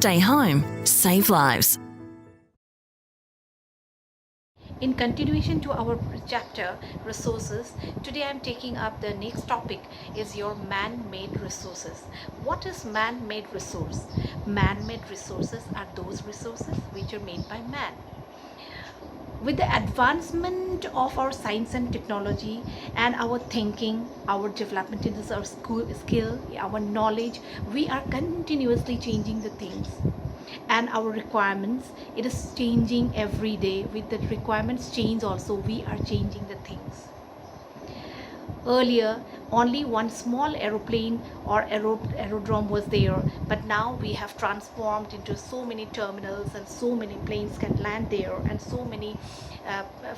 Stay home, save lives. In continuation to our chapter resources, today I'm taking up the next topic is your man-made resources. What is man-made resource? Man-made resources are those resources which are made by man. With the advancement of our science and technology and our thinking, our development in this our skill, our knowledge, we are continuously changing the things, and our requirements, it is changing every day. With the requirements change also, we are changing the things. Earlier, only one small aeroplane or aerodrome was there, but now we have transformed into so many terminals, and so many planes can land there, and so many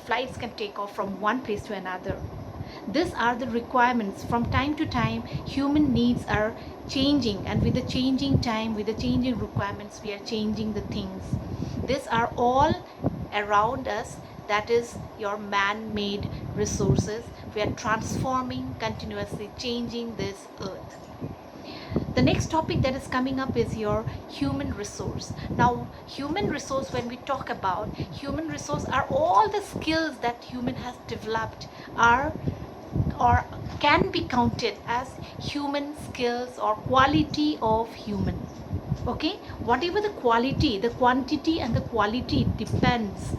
flights can take off from one place to another. These are the requirements. From time to time, human needs are changing, and with the changing time, with the changing requirements, we are changing the things. These are all around us. That is your man-made resources. We are transforming, continuously changing this earth. The next topic that is coming up is your human resource. Now, human resource, when we talk about human resource, are all the skills that human has developed are or can be counted as human skills or quality of human. Okay, whatever the quality, the quantity and the quality depends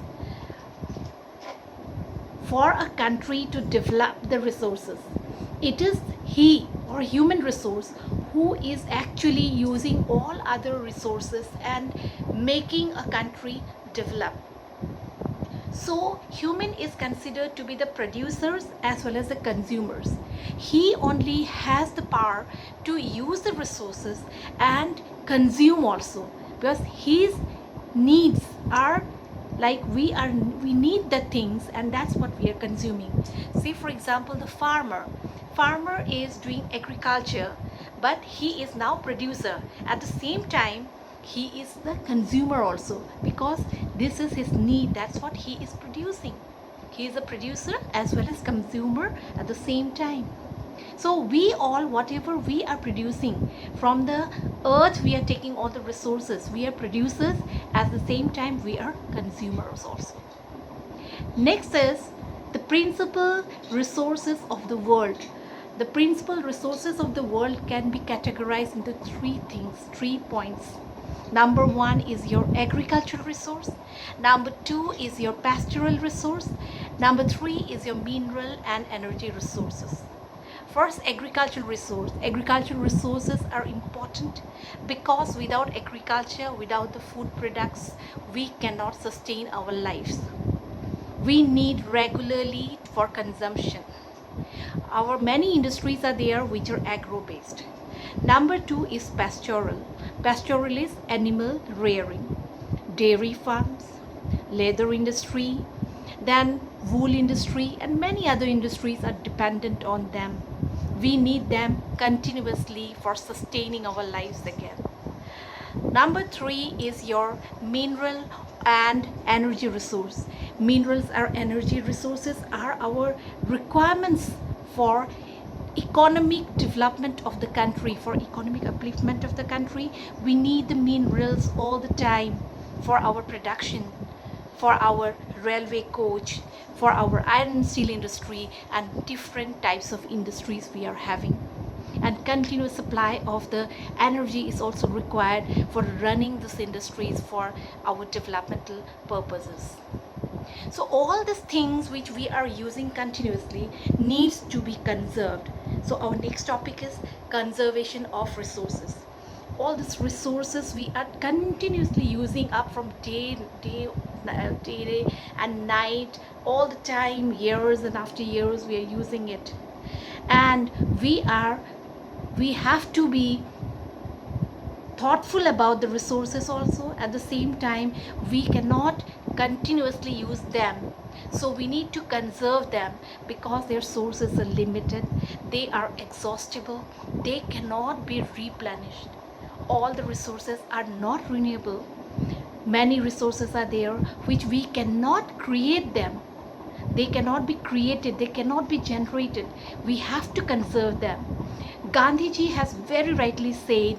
for a country to develop the resources. It is he or human resource who is actually using all other resources and making a country develop. So human is considered to be the producers as well as the consumers. He only has the power to use the resources and consume also, because his needs are like we need the things, and that's what we are consuming. Say for example, the farmer is doing agriculture, but he is now producer. At the same time, he is the consumer also, because this is his need. That's what he is producing. He is a producer as well as consumer at the same time. So we all, whatever we are producing from the earth, we are taking all the resources. We are producers, at the same time we are consumers also. Next is the principal resources of the world. The principal resources of the world can be categorized into three things, 3 points. Number one is your agricultural resource. Number two is your pastoral resource. Number three is your mineral and energy resources. First, agricultural resource. Agricultural resources are important because without agriculture, without the food products, we cannot sustain our lives. We need regularly for consumption. Our many industries are there which are agro-based. Number two is pastoral. Pastoral is animal rearing, dairy farms, leather industry, then wool industry, and many other industries are dependent on them. We need them continuously for sustaining our lives again. Number three is your mineral and energy resource. Minerals or energy resources are our requirements for economic development of the country, for economic upliftment of the country. We need the minerals all the time for our production, for our railway coach, for our iron and steel industry, and different types of industries we are having. And continuous supply of the energy is also required for running these industries for our developmental purposes. So all these things which we are using continuously needs to be conserved. So our next topic is conservation of resources. All these resources we are continuously using up from day and night, all the time, years and after years we are using it. And we have to be thoughtful about the resources also. At the same time, we cannot continuously use them, so we need to conserve them because their sources are limited, they are exhaustible, they cannot be replenished. All the resources are not renewable. Many resources are there which we cannot create them. They cannot be created, they cannot be generated. We have to conserve them. Gandhiji has very rightly said,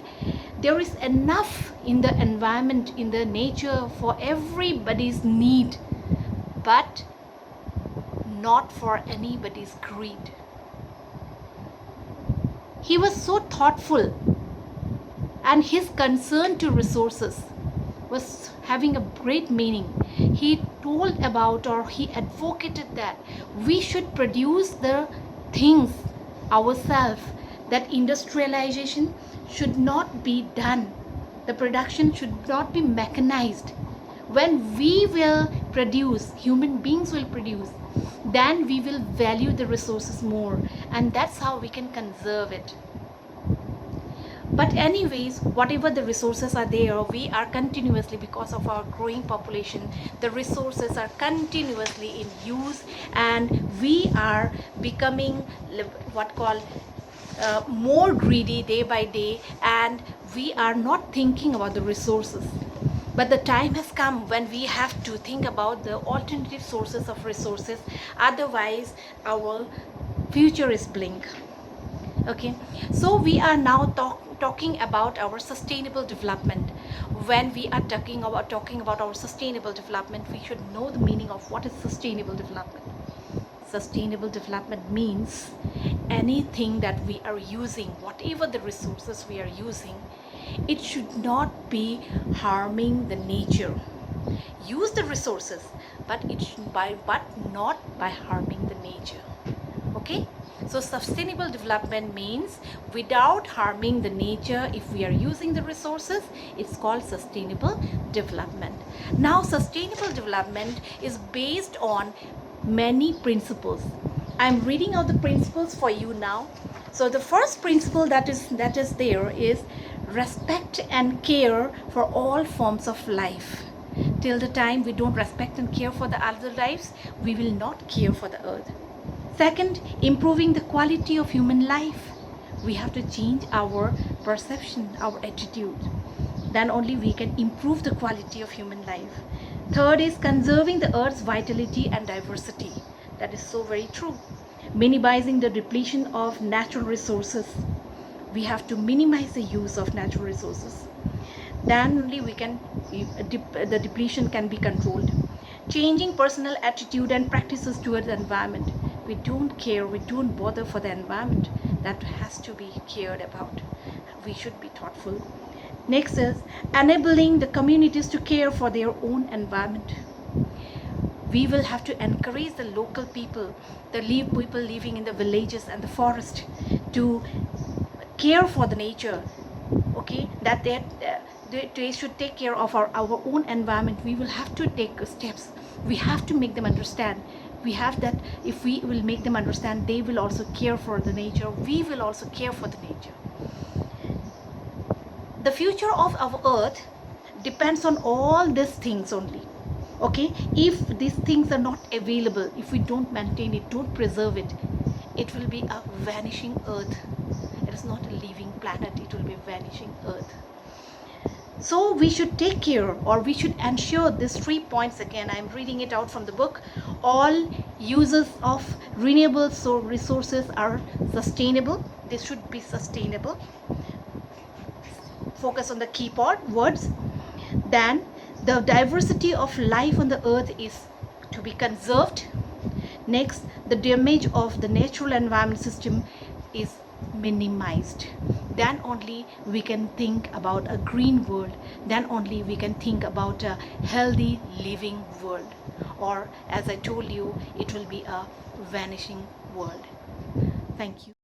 there is enough in the environment, in the nature for everybody's need, but not for anybody's greed. He was so thoughtful, and his concern to resources was having a great meaning. He told about, or he advocated that we should produce the things ourselves, that industrialization should not be done, the production should not be mechanized. When we will produce, human beings will produce, then we will value the resources more, and that's how we can conserve it. But anyways, whatever the resources are there, we are continuously, because of our growing population, the resources are continuously in use, and we are becoming what call more greedy day by day, and we are not thinking about the resources. But the time has come when we have to think about the alternative sources of resources, otherwise our future is blink. Okay, so we are now talking about our sustainable development. When we are talking about our sustainable development, we should know the meaning of what is sustainable development. Sustainable development means anything that we are using, whatever the resources we are using, it should not be harming the nature. Use the resources, but not by harming the nature. Okay, so sustainable development means without harming the nature. If we are using the resources, it's called sustainable development. Now sustainable development is based on many principles. I'm reading out the principles for you now. So the first principle that is there is respect and care for all forms of life. Till the time we don't respect and care for the other lives, we will not care for the earth. Second, improving the quality of human life. We have to change our perception, our attitude. Then only we can improve the quality of human life. Third is conserving the earth's vitality and diversity. That is so very true. Minimizing the depletion of natural resources. We have to minimize the use of natural resources. Then only the depletion can be controlled. Changing personal attitude and practices towards the environment. We don't care, we don't bother for the environment. That has to be cared about. We should be thoughtful. Next is enabling the communities to care for their own environment. We will have to encourage the local people, the people living in the villages and the forest, to care for the nature. Okay, that they should take care of our own environment. We will have to take steps. We have to make them understand. We have that if we will make them understand, they will also care for the nature. We will also care for the nature. The future of our earth depends on all these things only. Okay, if these things are not available, if we don't maintain it, don't preserve it, it will be a vanishing earth. It is not a living planet, it will be a vanishing earth. So we should take care, or we should ensure these 3 points. Again, I am reading it out from the book. All uses of renewable resources are sustainable. They should be sustainable. Focus on the key words. Then the diversity of life on the earth is to be conserved. Next, the damage of the natural environment system is minimized. Then only we can think about a green world. Then only we can think about a healthy living world. Or as I told you, it will be a vanishing world. Thank you.